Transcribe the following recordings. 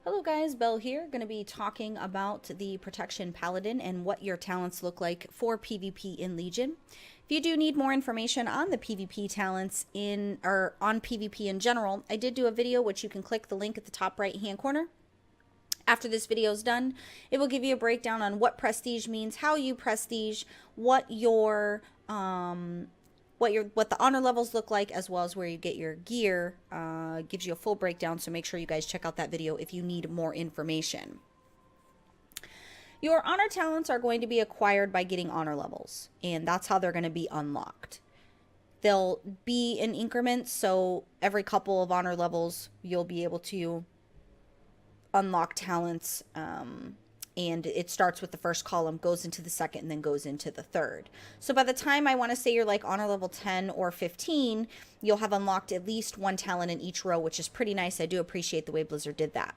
Hello guys, Belle here. Going to be talking about the Protection Paladin and what your talents look like for PvP in Legion. If you do need more information on the PvP talents or on PvP in general, I did do a video which you can click the link at the top right hand corner. After this video is done, it will give you a breakdown on what prestige means, how you prestige, what the honor levels look like, as well as where you get your gear. Gives you a full breakdown, so make sure you guys check out that video if you need more information. Your honor talents are going to be acquired by getting honor levels, and that's how they're going to be unlocked. They'll be in increments, so every couple of honor levels you'll be able to unlock talents, and it starts with the first column, goes into the second, and then goes into the third. So by the time I want to say you're like honor level 10 or 15, you'll have unlocked at least one talent in each row, which is pretty nice. I do appreciate the way Blizzard did that.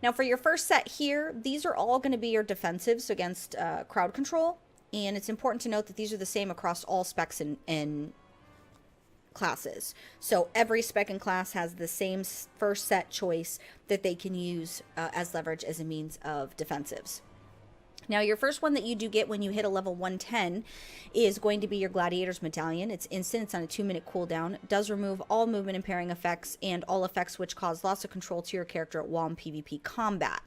Now for your first set here, these are all going to be your defensives against crowd control, and it's important to note that these are the same across all specs and classes. So every spec and class has the same first set choice that they can use as leverage as a means of defensives. Now your first one that you do get when you hit a level 110 is going to be your Gladiator's Medallion. It's instant, it's on a 2-minute cooldown. It does remove all movement impairing effects and all effects which cause loss of control to your character while in PvP combat.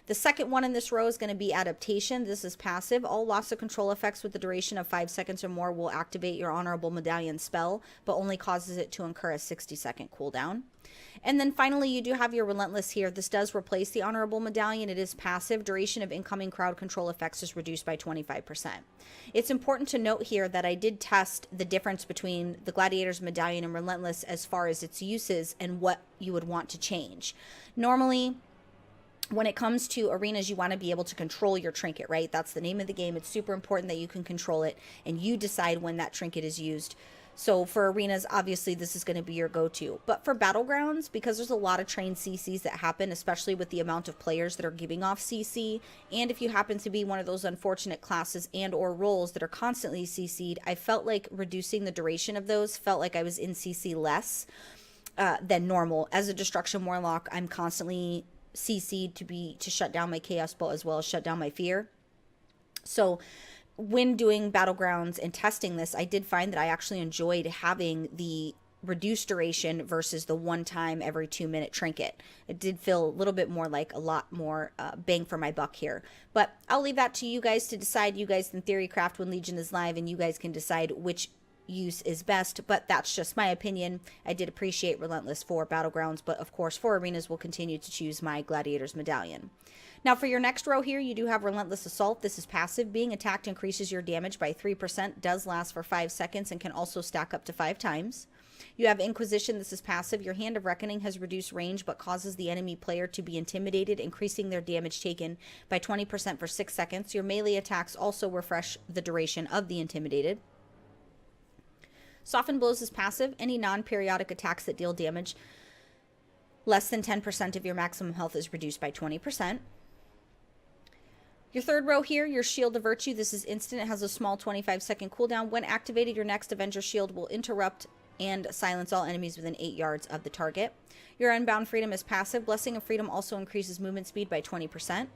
The second one in this row is going to be Adaptation. This is passive. All loss of control effects with the duration of 5 seconds or more will activate your Honorable Medallion spell, but only causes it to incur a 60-second cooldown. And then finally, you do have your Relentless here. This does replace the Honorable Medallion. It is passive. Duration of incoming crowd control effects is reduced by 25%. It's important to note here that I did test the difference between the Gladiator's Medallion and Relentless as far as its uses and what you would want to change. Normally, when it comes to arenas, you want to be able to control your trinket, right? That's the name of the game. It's super important that you can control it and you decide when that trinket is used. So for arenas, obviously this is going to be your go-to. But for battlegrounds, because there's a lot of trained CCs that happen, especially with the amount of players that are giving off CC, and if you happen to be one of those unfortunate classes and or roles that are constantly CC'd, I felt like reducing the duration of those felt like I was in CC less than normal. As a Destruction Warlock, I'm constantly CC'd to shut down my Chaos Bolt as well as shut down my Fear. So when doing battlegrounds and testing this, I did find that I actually enjoyed having the reduced duration versus the one time every 2-minute trinket. It did feel a little bit more like a lot more bang for my buck here. But I'll leave that to you guys to decide. You guys can theory craft when Legion is live, and you guys can decide which use is best, but that's just my opinion. I did appreciate Relentless for battlegrounds, but of course for arenas we'll continue to choose my Gladiator's Medallion. Now for your next row here, you do have Relentless Assault. This is passive. Being attacked increases your damage by 3%, does last for 5 seconds, and can also stack up to 5 times. You have Inquisition. This is passive. Your Hand of Reckoning has reduced range but causes the enemy player to be intimidated, increasing their damage taken by 20% for 6 seconds. Your melee attacks also refresh the duration of the intimidated. Soften Blows is passive. Any non-periodic attacks that deal damage less than 10% of your maximum health is reduced by 20%. Your third row here, your Shield of Virtue. This is instant. It has a small 25-second cooldown. When activated, your next Avenger Shield will interrupt and silence all enemies within 8 yards of the target. Your Unbound Freedom is passive. Blessing of Freedom also increases movement speed by 20%.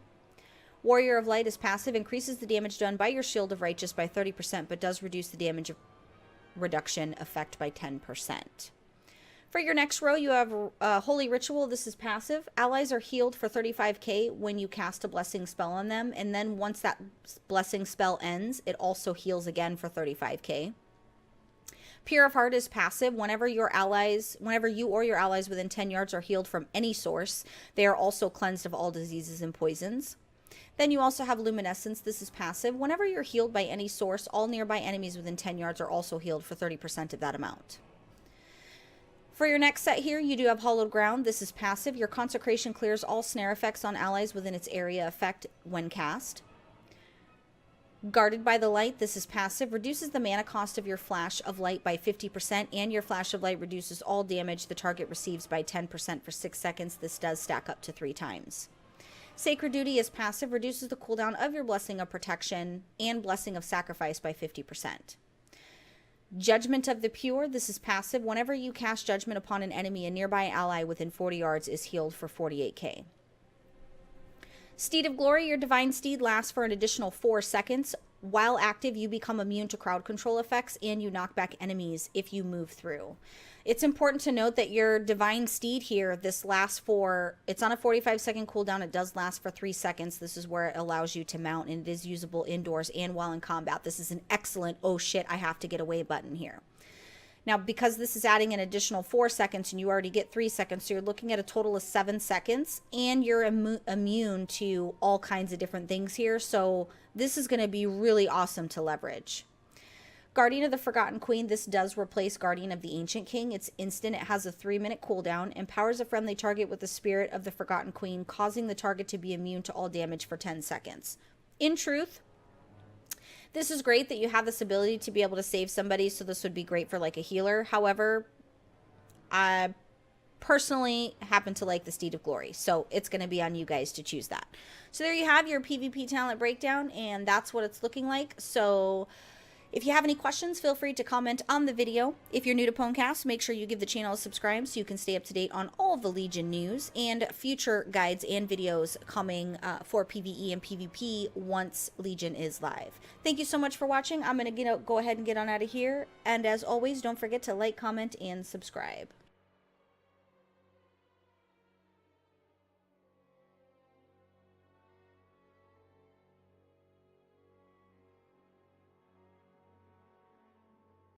Warrior of Light is passive. Increases the damage done by your Shield of Righteous by 30%, but does reduce the damage reduction effect by 10%. For your next row, you have Holy Ritual. This is passive. Allies are healed for 35k when you cast a blessing spell on them, and then once that blessing spell ends, it also heals again for 35k. Pure of Heart is passive. Whenever you or your allies within 10 yards are healed from any source, they are also cleansed of all diseases and poisons. Then you also have Luminescence. This is passive. Whenever you're healed by any source, all nearby enemies within 10 yards are also healed for 30% of that amount. For your next set here, you do have Hallowed Ground. This is passive. Your Consecration clears all snare effects on allies within its area effect when cast. Guarded by the Light. This is passive. Reduces the mana cost of your Flash of Light by 50%, and your Flash of Light reduces all damage the target receives by 10% for 6 seconds. This does stack up to 3 times. Sacred Duty is passive, reduces the cooldown of your Blessing of Protection and Blessing of Sacrifice by 50%. Judgment of the Pure, this is passive. Whenever you cast Judgment upon an enemy, a nearby ally within 40 yards is healed for 48k. Steed of Glory, your divine steed lasts for an additional 4 seconds. While active, you become immune to crowd control effects and you knock back enemies if you move through. It's important to note that your divine steed here, this lasts for, it's on a 45-second cooldown. It does last for 3 seconds. This is where it allows you to mount, and it is usable indoors and while in combat. This is an excellent, oh shit, I have to get away button here. Now, because this is adding an additional 4 seconds and you already get 3 seconds, so you're looking at a total of 7 seconds, and you're immune to all kinds of different things here. So this is going to be really awesome to leverage. Guardian of the Forgotten Queen, this does replace Guardian of the Ancient King. It's instant. It has a 3-minute cooldown. Empowers a friendly target with the spirit of the Forgotten Queen, causing the target to be immune to all damage for 10 seconds. In truth, this is great that you have this ability to be able to save somebody, so this would be great for like a healer. However, I personally happen to like the Steed of Glory, so it's going to be on you guys to choose that. So there you have your PvP talent breakdown, and that's what it's looking like. So if you have any questions, feel free to comment on the video. If you're new to PWNCAST, make sure you give the channel a subscribe so you can stay up to date on all of the Legion news and future guides and videos coming for PvE and PvP once Legion is live. Thank you so much for watching. I'm going to go ahead and get on out of here. And as always, don't forget to like, comment, and subscribe.